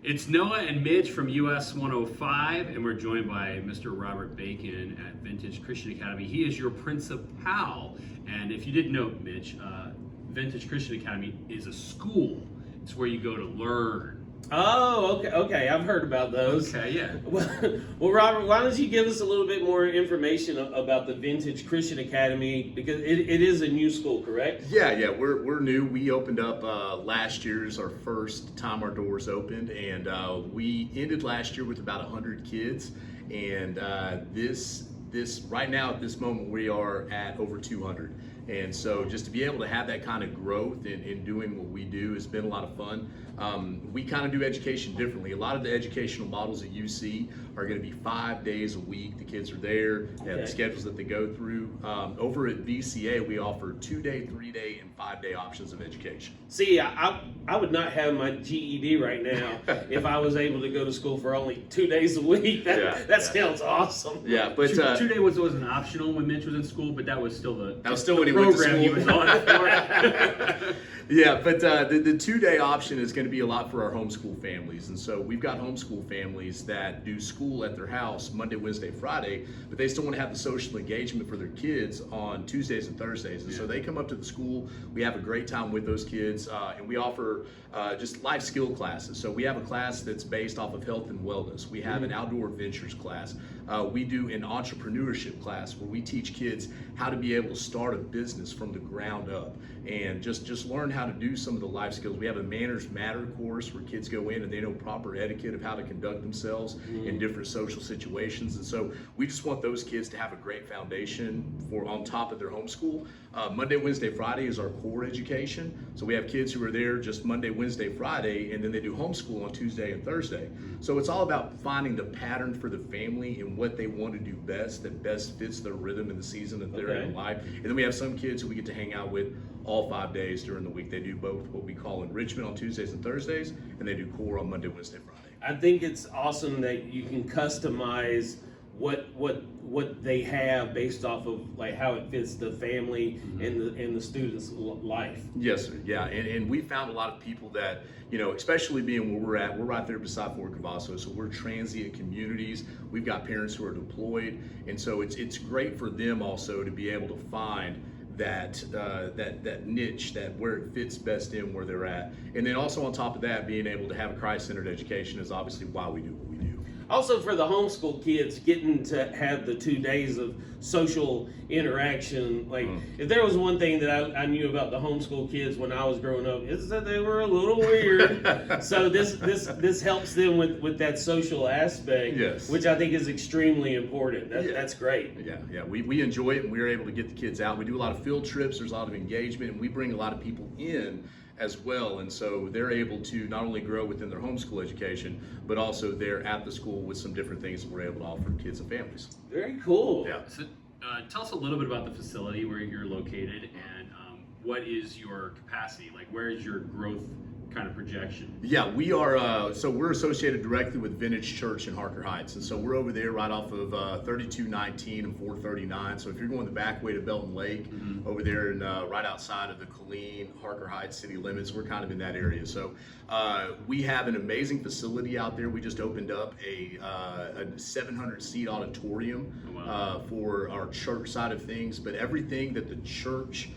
It's Noah and Mitch from US 105, and we're joined by Mr. Robert Bacon at Vintage Christian Academy. He is your principal, and if you didn't know, Mitch, Vintage Christian Academy is a school. It's where you go to learn. Oh, okay. I've heard about those. Okay, yeah. Well, Robert, why don't you give us a little bit more information about the Vintage Christian Academy, because it is a new school, correct? Yeah, we're new. We opened up last year is our first time our doors opened, and we ended last year with about 100 kids, and this right now at this moment we are at over 200. And so just to be able to have that kind of growth in doing what we do has been a lot of fun. We kind of do education differently. A lot of the educational models that you see are going to be 5 days a week. The kids are there, they have the schedules that they go through. Over at VCA, we offer 2-day, 3-day, and 5-day options of education. See, I would not have my GED right now if I was able to go to school for only 2 days a week. That sounds awesome. Yeah, but 2-day was an optional when Mitch was in school, but that was still the program he was on for. Yeah, but the 2-day option is going to be a lot for our homeschool families. And so we've got homeschool families that do school at their house Monday, Wednesday, Friday, but they still want to have the social engagement for their kids on Tuesdays and Thursdays. And so they come up to the school, we have a great time with those kids, and we offer just life skill classes. So we have a class that's based off of health and wellness. We have an outdoor adventures class. We do an entrepreneurship class where we teach kids how to be able to start a business from the ground up and just learn how to do some of the life skills. We have a Manners Matter course where kids go in and they know proper etiquette of how to conduct themselves in different social situations. And so we just want those kids to have a great foundation for on top of their homeschool. Monday, Wednesday, Friday is our core education. So we have kids who are there just Monday, Wednesday, Friday, and then they do homeschool on Tuesday and Thursday. So it's all about finding the pattern for the family and what they want to do best that best fits their rhythm in the season that they're in life. And then we have some kids who we get to hang out with all 5 days during the week. They do both what we call enrichment on Tuesdays and Thursdays, and they do core on Monday, Wednesday, Friday. I think it's awesome that you can customize what they have based off of like how it fits the family and the student's life. Yes, sir. Yeah, and we found a lot of people that, you know, especially being where we're right there beside Fort Cavasso, so we're transient communities. We've got parents who are deployed, and so it's great for them also to be able to find that niche, that where it fits best in where they're at. And then also on top of that, being able to have a Christ-centered education is obviously why we do what we do. Also for the homeschool kids, getting to have the 2 days of social interaction. Like if there was one thing that I knew about the homeschool kids when I was growing up, is that they were a little weird. So this helps them with that social aspect, which I think is extremely important. That's great. Yeah. We enjoy it, and we're able to get the kids out. We do a lot of field trips, there's a lot of engagement, and we bring a lot of people in as well, and so they're able to not only grow within their homeschool education, but also they're at the school with some different things that we're able to offer kids and families. Very cool. Yeah. So, tell us a little bit about the facility, where you're located, and what is your capacity? Like, where is your growth kind of projection? Yeah, we are, so we're associated directly with Vintage Church in Harker Heights, and so we're over there right off of 3219 and 439. So if you're going the back way to Belton Lake, over there and right outside of the Killeen, Harker Heights city limits, we're kind of in that area. So we have an amazing facility out there. We just opened up a 700-seat auditorium for our church side of things, but everything that the church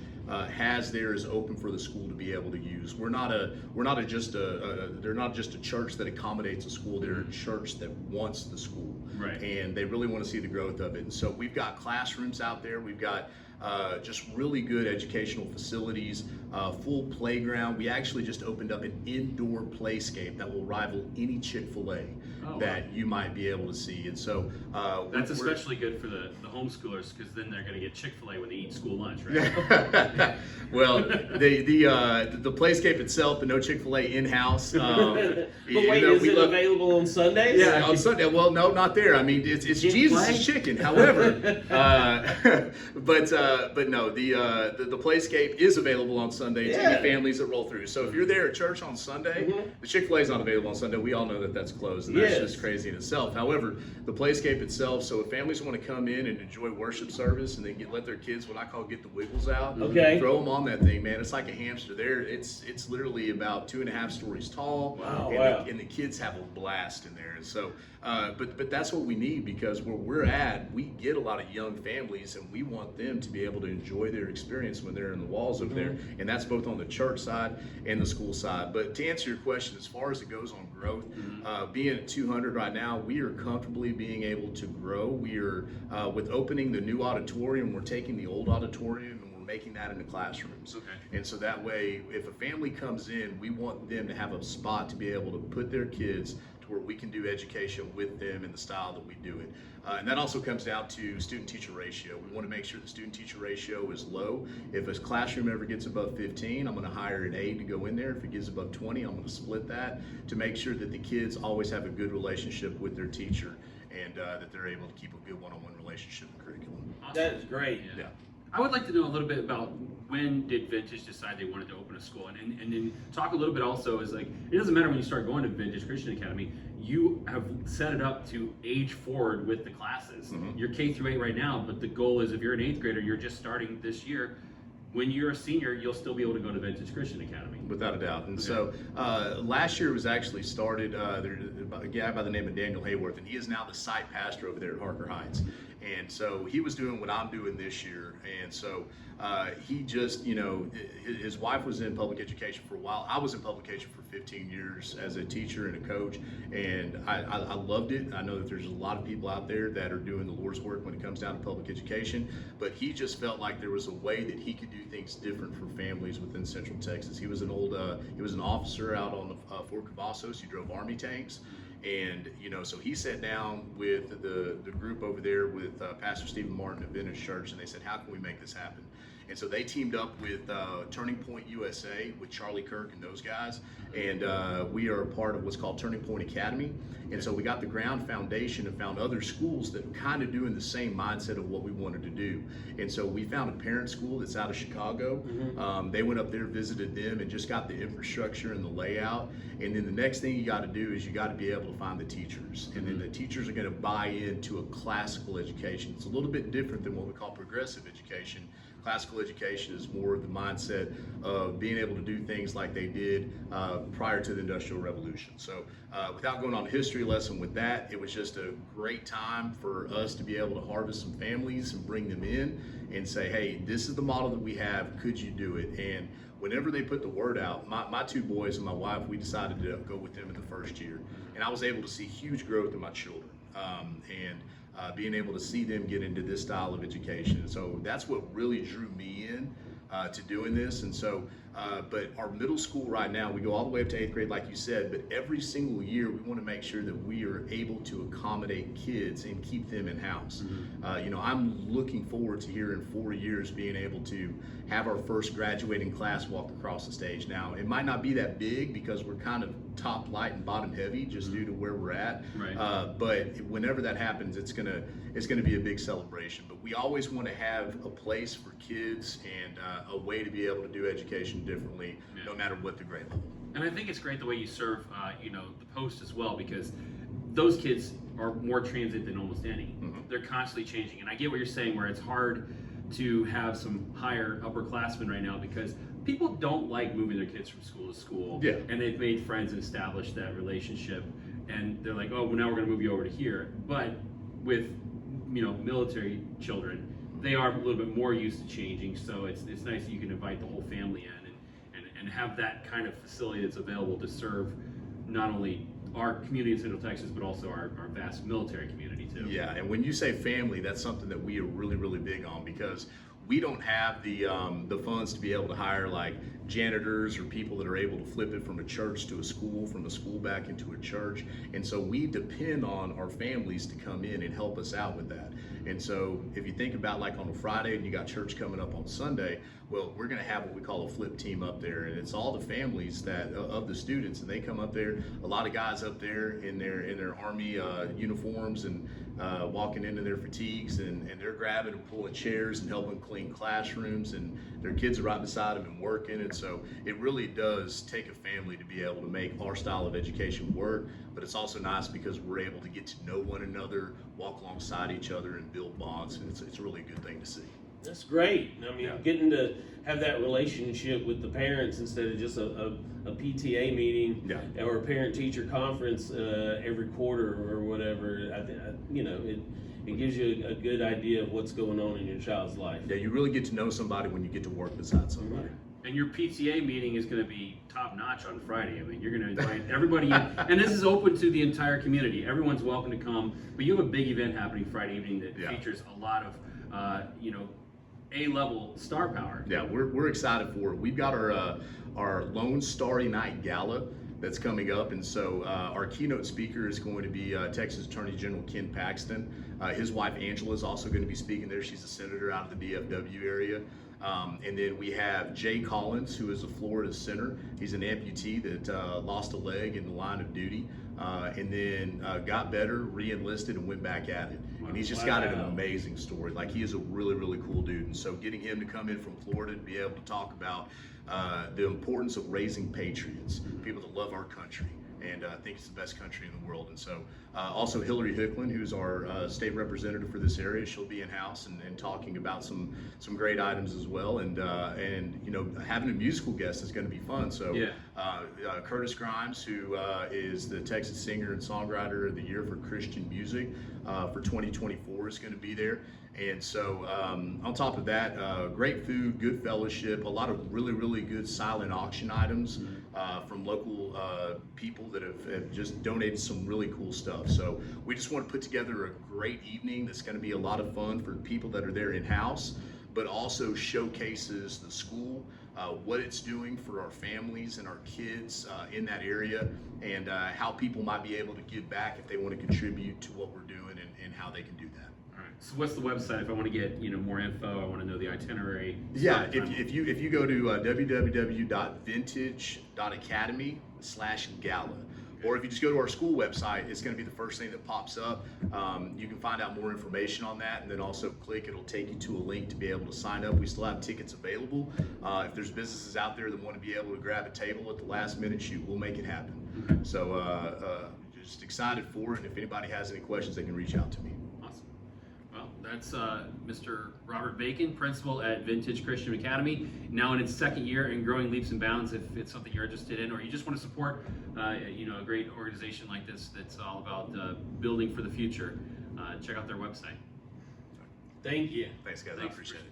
has there is open for the school to be able to use. They're not just a church that accommodates a school. They're a church that wants the school, and they really want to see the growth of it. And so we've got classrooms out there. We've got just really good educational facilities, full playground. We actually just opened up an indoor playscape that will rival any Chick-fil-A that you might be able to see. And so that's especially good for the homeschoolers, because then they're going to get Chick-fil-A when they eat school lunch, right? Well, the playscape itself, the no Chick-fil-A in-house. But wait, is it available on Sundays? Yeah, on Sunday. Well, no, not there. I mean, it's Jesus' chicken. However, but no, the playscape is available on Sunday, too Yeah. many families that roll through. So if you're there at church on Sunday, Mhm. the Chick-fil-A is not available on Sunday. We all know that that's closed, and that's Yes. just crazy in itself. However, the Playscape itself, so if families want to come in and enjoy worship service and they let their kids, what I call get the wiggles out, Okay. throw them on that thing, man. It's like a hamster. There, it's literally about 2.5 stories tall. Wow, and wow. and the kids have a blast in there. And so, but that's what we need, because where we're at, we get a lot of young families, and we want them to be able to enjoy their experience when they're in the walls over there. And that's both on the church side and the school side. But to answer your question, as far as it goes on growth, being at 200 right now, we are comfortably being able to grow. We are, with opening the new auditorium, we're taking the old auditorium and we're making that into classrooms. Okay. And so that way, if a family comes in, we want them to have a spot to be able to put their kids to where we can do education with them in the style that we do it. And that also comes down to student-teacher ratio. We want to make sure the student-teacher ratio is low. If a classroom ever gets above 15, I'm going to hire an aide to go in there. If it gets above 20, I'm going to split that to make sure that the kids always have a good relationship with their teacher, and that they're able to keep a good one-on-one relationship and curriculum. That is great. Yeah. I would like to know a little bit about when did Vintage decide they wanted to open a school, and then talk a little bit also is like, it doesn't matter when you start going to Vintage Christian Academy, you have set it up to age forward with the classes. You're K through 8 right now, but the goal is if you're an 8th grader, you're just starting this year, when you're a senior, you'll still be able to go to Vintage Christian Academy. Without a doubt. And so last year was actually started, there's a guy by the name of Daniel Hayworth, and he is now the site pastor over there at Harker Heights. And so he was doing what I'm doing this year. And so he just, his wife was in public education for a while. I was in public education for 15 years as a teacher and a coach, and I loved it. I know that there's a lot of people out there that are doing the Lord's work when it comes down to public education, but he just felt like there was a way that he could do things different for families within Central Texas. He was an officer out on Fort Cavazos. He drove Army tanks. And, so he sat down with the group over there with Pastor Stephen Martin of Vintage Church, and they said, how can we make this happen? And so they teamed up with Turning Point USA, with Charlie Kirk and those guys. And we are a part of what's called Turning Point Academy. And so we got the ground foundation and found other schools that were kind of doing the same mindset of what we wanted to do. And so we found a parent school that's out of Chicago. They went up there, visited them, and just got the infrastructure and the layout. And then the next thing you got to do is you got to be able to find the teachers. And then the teachers are going to buy into a classical education. It's a little bit different than what we call progressive education. Classical education is more of the mindset of being able to do things like they did prior to the Industrial Revolution. So without going on a history lesson with that, it was just a great time for us to be able to harvest some families and bring them in and say, hey, this is the model that we have, could you do it? And whenever they put the word out, my two boys and my wife, we decided to go with them in the first year. And I was able to see huge growth in my children. Being able to see them get into this style of education. So that's what really drew me in to doing this. And so, but our middle school right now, we go all the way up to 8th grade, like you said, but every single year we want to make sure that we are able to accommodate kids and keep them in house. I'm looking forward to here in 4 years being able to have our first graduating class walk across the stage. Now, it might not be that big because we're kind of top light and bottom heavy just due to where we're at. Right. But whenever that happens, it's gonna be a big celebration. But we always want to have a place for kids and a way to be able to do education differently, no matter what the grade level. And I think it's great the way you serve, the post as well, because those kids are more transient than almost any. They're constantly changing, and I get what you're saying, where it's hard to have some higher upperclassmen right now because people don't like moving their kids from school to school. Yeah. And they've made friends and established that relationship, and they're like, oh, well, now we're going to move you over to here. But with military children, they are a little bit more used to changing, so it's nice that you can invite the whole family in and have that kind of facility that's available to serve not only our community in Central Texas, but also our vast military community too. Yeah, and when you say family, that's something that we are really, really big on, because we don't have the funds to be able to hire like janitors or people that are able to flip it from a church to a school, from a school back into a church. And so we depend on our families to come in and help us out with that. And so if you think about like on a Friday and you got church coming up on Sunday, Well, we're going to have what we call a flip team up there, and it's all the families that of the students, and they come up there. A lot of guys up there in their Army uniforms and walking into their fatigues, and they're grabbing and pulling chairs and helping clean classrooms, and their kids are right beside them and working. And so it really does take a family to be able to make our style of education work. But it's also nice because we're able to get to know one another, walk alongside each other, and build bonds. And it's a really good thing to see. That's great. I mean, Yeah. getting to have that relationship with the parents instead of just a PTA meeting Yeah. or a parent-teacher conference every quarter or whatever. It gives you a good idea of what's going on in your child's life. Yeah, you really get to know somebody when you get to work beside somebody. And your PTA meeting is going to be top notch on Friday. I mean, you're going to invite everybody in. And this is open to the entire community. Everyone's welcome to come. But you have a big event happening Friday evening that features a lot of, A-level star power. Yeah, we're excited for it. We've got our Lone Starry Night Gala that's coming up, and so our keynote speaker is going to be Texas Attorney General Ken Paxton. His wife Angela is also going to be speaking there. She's a senator out of the DFW area. And then we have Jay Collins, who is a Florida senator. He's an amputee that lost a leg in the line of duty, and then got better, re-enlisted, and went back at it. And he's just got an amazing story. Like, he is a really, really cool dude. And so getting him to come in from Florida to be able to talk about the importance of raising patriots, people that love our country, and I think it's the best country in the world. And so also Hillary Hicklin, who's our state representative for this area, she'll be in house and talking about some great items as well. And having a musical guest is going to be fun. So Curtis Grimes, who is the Texas Singer and Songwriter of the Year for Christian Music for 2024, is going to be there. And so on top of that, great food, good fellowship, a lot of really, really good silent auction items from local people that have just donated some really cool stuff. So we just want to put together a great evening that's going to be a lot of fun for people that are there in-house, but also showcases the school, what it's doing for our families and our kids in that area, and how people might be able to give back if they want to contribute to what we're doing, and how they can do that. So what's the website if I want to get more info? I want to know the itinerary. Yeah, if you go to www.vintage.academy/gala, or if you just go to our school website, it's going to be the first thing that pops up. You can find out more information on that, and then also it'll take you to a link to be able to sign up. We still have tickets available. If there's businesses out there that want to be able to grab a table at the last minute, we'll make it happen. Okay. So just excited for it, and if anybody has any questions, they can reach out to me. Well, that's Mr. Robert Bacon, principal at Vintage Christian Academy, now in its second year and growing leaps and bounds. If it's something you're interested in, or you just want to support, a great organization like this that's all about building for the future, check out their website. Thank you. Thanks, guys. I appreciate it.